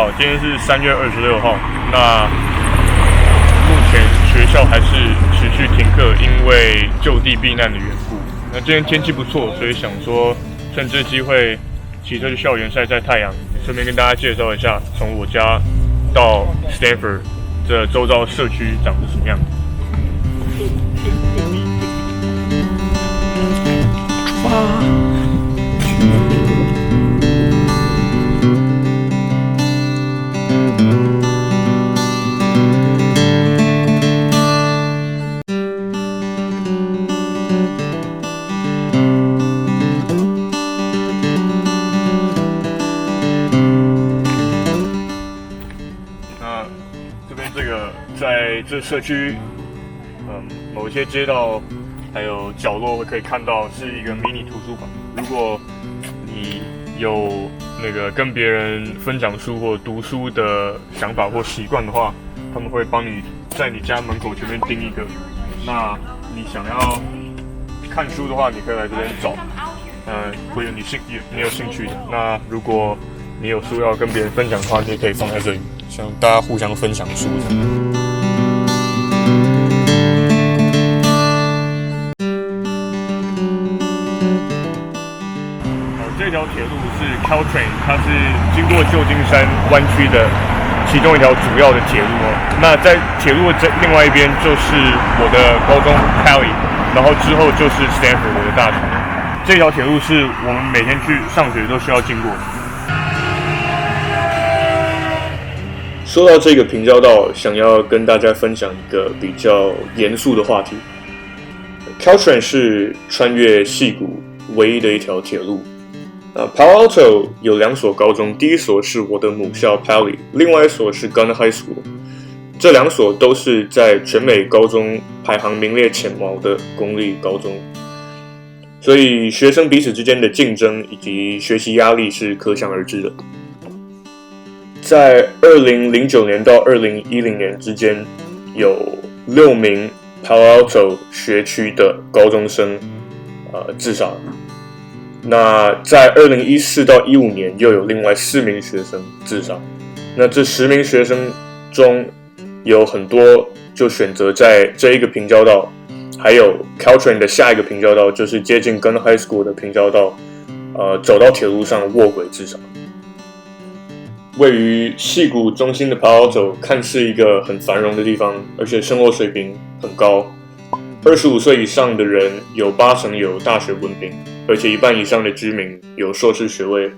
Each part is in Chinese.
好，今天是3月26号。那目前学校还是持续停课，因为就地避难的缘故。那今天天气不错，所以想说趁这机会骑车去校园晒晒太阳，顺便跟大家介绍一下从我家到 Stanford 这周遭社区长得什么样子。出发。在这社区，某一些街道还有角落可以看到是一个迷你图书馆。如果你有那个跟别人分享书或读书的想法或习惯的话，他们会帮你在你家门口前面钉一个。那你想要看书的话，你可以来这边找。会有你有兴趣的。那如果你有书要跟别人分享的话，你也可以放在这里，像大家互相分享书这样。这条铁路是 Caltrain， 它是经过旧金山湾区的其中一条主要的铁路哦。那在铁路的另外一边就是我的高中 Pali， 然后之后就是 Stanford 我的大学。这条铁路是我们每天去上学都需要经过的。说到这个平交道，想要跟大家分享一个比较严肃的话题。Caltrain 是穿越矽谷唯一的一条铁路。Palo Alto 有2所高中，第一所是我的母校 Pali， 另外一所是 Gunner High School。这2所都是在全美高中排行名列前茅的公立高中，所以学生彼此之间的竞争以及学习压力是可想而知的。在2009年到2010年之间，有6名 Palo Alto 学区的高中生自杀。那在2014到15年又有另外4名学生自杀。那这10名学生中有很多就选择在这一个平交道，还有 Caltrain 的下一个平交道，就是接近 Gunner High School 的平交道，走到铁路上卧轨自杀。位于矽谷中心的 Palo Alto 看似一个很繁荣的地方，而且生活水平很高。25岁以上的人有80%有大学文凭，而且1半以上的居民有硕士学位。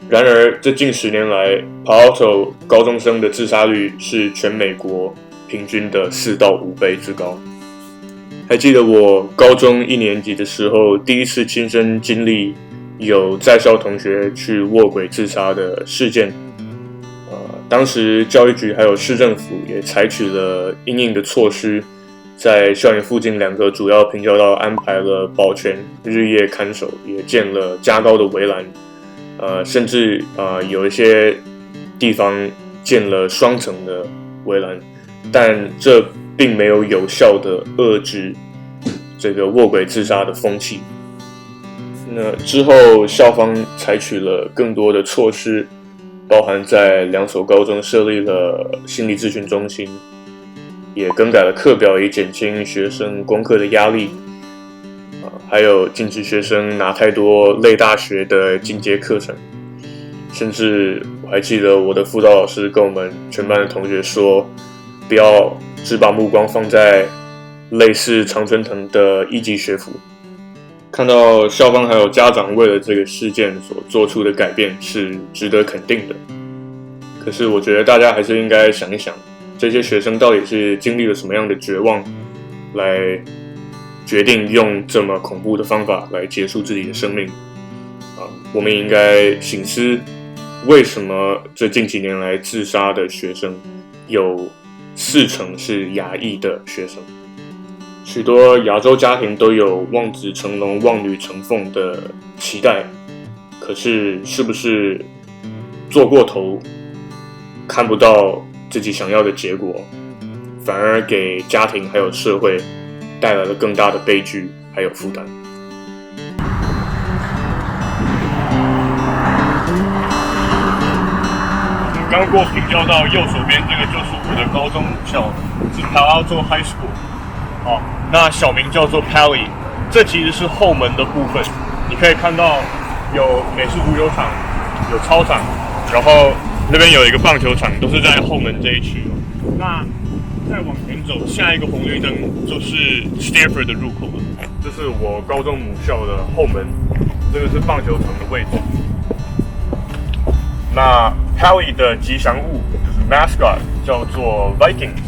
然而，这近10年来 ，Palo Alto 高中生的自杀率是全美国平均的4到5倍之高。还记得我高中1年级的时候，第一次亲身经历有在校同学去卧轨自杀的事件。当时教育局还有市政府也采取了因应的措施，在校园附近2个主要平交道安排了保全日夜看守，也建了加高的围栏，甚至有一些地方建了双层的围栏，但这并没有有效的遏制这个卧轨自杀的风气。那之后校方采取了更多的措施，包含在2所高中设立了心理咨询中心，也更改了课表以减轻学生功课的压力，还有禁止学生拿太多类大学的进阶课程。甚至我还记得我的辅导老师跟我们全班的同学说，不要只把目光放在类似常春藤的1级学府。看到校方还有家长为了这个事件所做出的改变是值得肯定的。可是我觉得大家还是应该想一想，这些学生到底是经历了什么样的绝望，来决定用这么恐怖的方法来结束自己的生命。我们也应该省思，为什么这近几年来自杀的学生有40%是亚裔的学生。许多亚洲家庭都有望子成龙、望女成凤的期待，可是是不是做过头，看不到自己想要的结果，反而给家庭还有社会带来了更大的悲剧还有负担。刚过平交道右手边这个就是我的高中母校，是 Palo Alto High School。好，那小名叫做 Pally。这其实是后门的部分，你可以看到有美式足球场，有操场，然后那边有一个棒球场，都是在后门这一区。那再往前走，下一个红绿灯就是 Stanford 的入口了。这是我高中母校的后门，这个是棒球场的位置。那 Pally 的吉祥物就是 mascot 叫做 Vikings，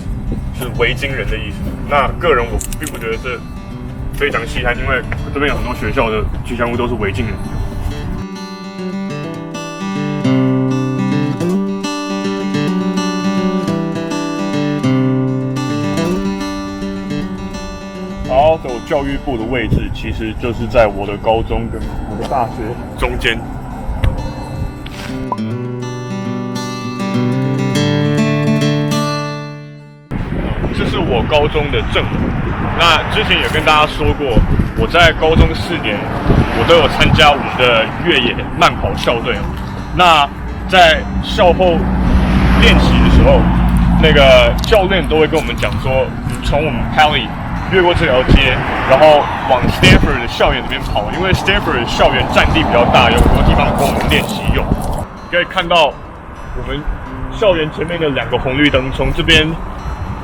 是维京人的意思。那个人我并不觉得这非常稀罕，因为这边有很多学校的吉祥物都是维京人。好，走教育部的位置，其实就是在我的高中跟我的大学中间。这是我高中的正门。那之前也跟大家说过，我在高中4年，我都有参加我们的越野慢跑校队。那在校后练习的时候，那个教练都会跟我们讲说，从我们 Pally 越过这条街，然后往 Stanford 的校园里面跑，因为 Stanford 的校园占地比较大，有很多地方供我们练习用。可以看到我们校园前面的2个红绿灯，从这边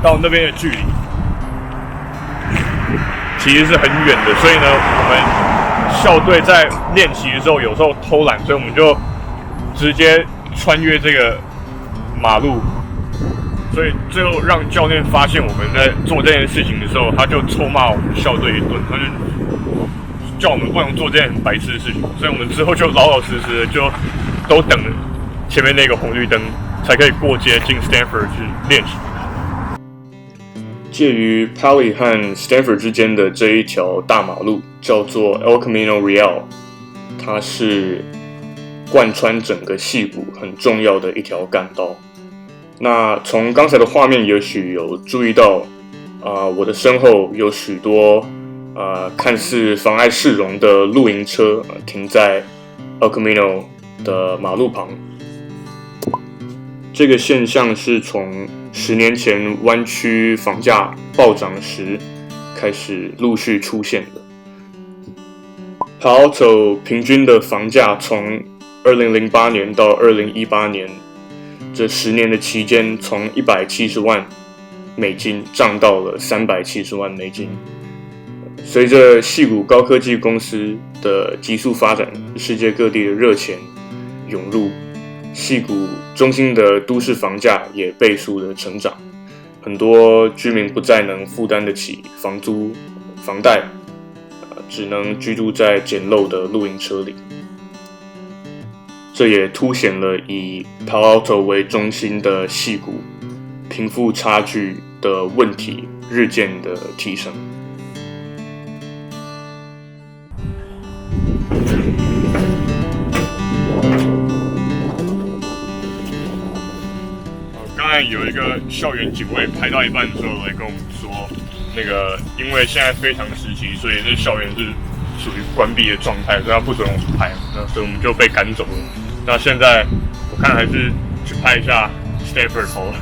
到那边的距离其实是很远的，所以呢，我们校队在练习的时候有时候偷懒，所以我们就直接穿越这个马路，所以最后让教练发现我们在做这件事情的时候，他就臭骂我们校队一顿，他就叫我们不能做这件很白痴的事情，所以我们之后就老老实实的就都等前面那个红绿灯，才可以过街进 Stanford 去练习。介于 Pally 和 Stanford 之间的这一条大马路叫做 El Camino Real， 它是贯穿整个矽谷很重要的一条干道。那从刚才的画面也许有注意到，我的身后有许多看似妨碍市容的露营车停在 El Camino 的马路旁。这个现象是从10年前湾区房价暴涨时开始陆续出现的。Palo Alto 平均的房价从2008年到2018年这10年的期间，从170万美金涨到了370万美金。随着矽谷高科技公司的急速发展，世界各地的热钱涌入，矽谷中心的都市房价也倍数的成长，很多居民不再能负担得起房租、房贷，只能居住在简陋的露营车里。这也凸显了以 Palo Alto 为中心的矽谷贫富差距的问题日渐的提升。刚才有一个校园警卫拍到一半的时候来跟我们说，那个因为现在非常时期，所以这校园是属于关闭的状态，所以他不准我们拍，那所以我们就被赶走了。那现在我看还是去拍一下 Stanford 好了。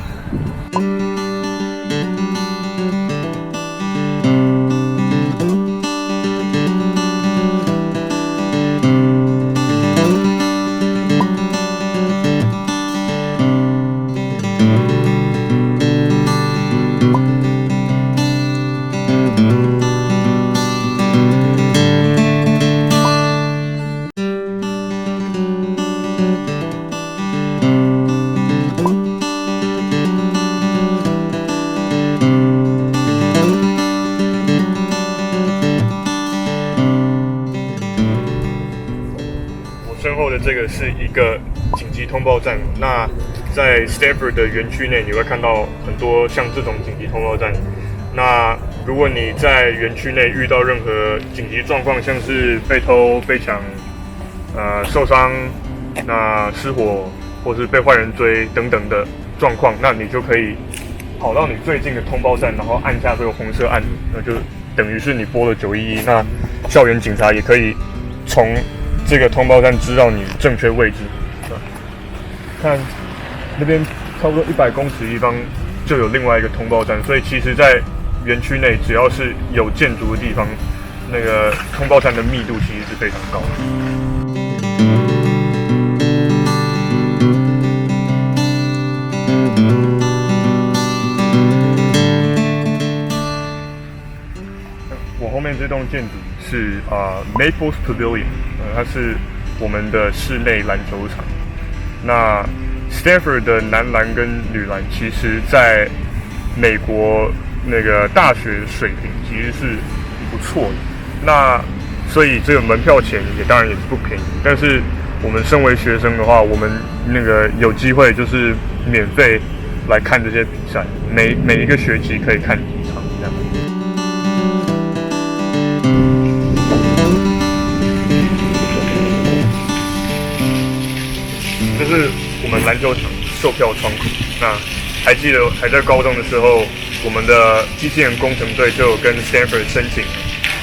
身后的这个是一个紧急通报站。那在 Stanford 的园区内，你会看到很多像这种紧急通报站。那如果你在园区内遇到任何紧急状况，像是被偷、被抢、受伤、那失火，或是被坏人追等等的状况，那你就可以跑到你最近的通报站，然后按下这个红色按钮，那就等于是你拨了911。那校园警察也可以从这个通报站知道你正确位置。看那边差不多100公尺地方就有另外一个通报站，所以其实，在园区内只要是有建筑的地方，那个通报站的密度其实是非常高的。我后面这栋建筑是Maples Pavilion，它是我们的室内篮球场。那 Stanford 的男篮跟女篮，其实在美国那个大学水平其实是不错的。那所以这个门票钱也当然也是不便宜。但是我们身为学生的话，我们那个有机会就是免费来看这些比赛，每一个学期可以看几场这样。这是我们篮球场售票窗口。那还记得还在高中的时候，我们的机器人工程队就有跟 Stanford 申请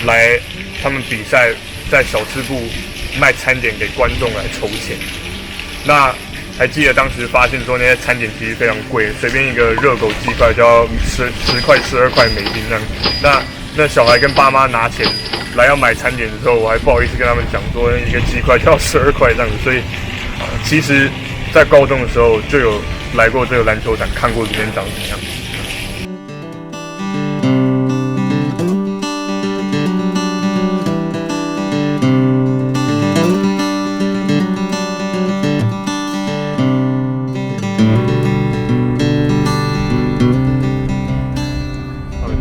来他们比赛在小吃部卖餐点给观众来筹钱。那还记得当时发现说那些餐点其实非常贵，随便一个热狗鸡块就要10块12块美金这样。那小孩跟爸妈拿钱来要买餐点的时候，我还不好意思跟他们讲说一个鸡块就要12块这样子。所以其实在高中的时候就有来过这个篮球场，看过里面长什么样子。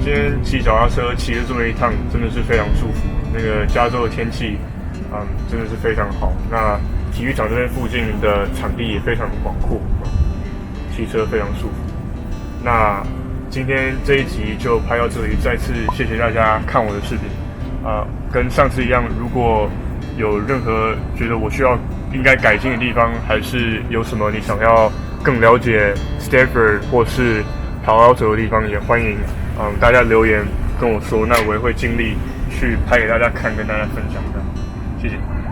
今天骑脚踏车骑了这么一趟，真的是非常舒服。那个加州的天气，真的是非常好。那体育场这边附近的场地也非常广阔，骑车非常舒服。那今天这一集就拍到这里，再次谢谢大家看我的视频。跟上次一样，如果有任何觉得我应该改进的地方，还是有什么你想要更了解 Stanford 或是Palo Alto的地方，也欢迎大家留言跟我说，那我也会尽力去拍给大家看，跟大家分享的。谢谢。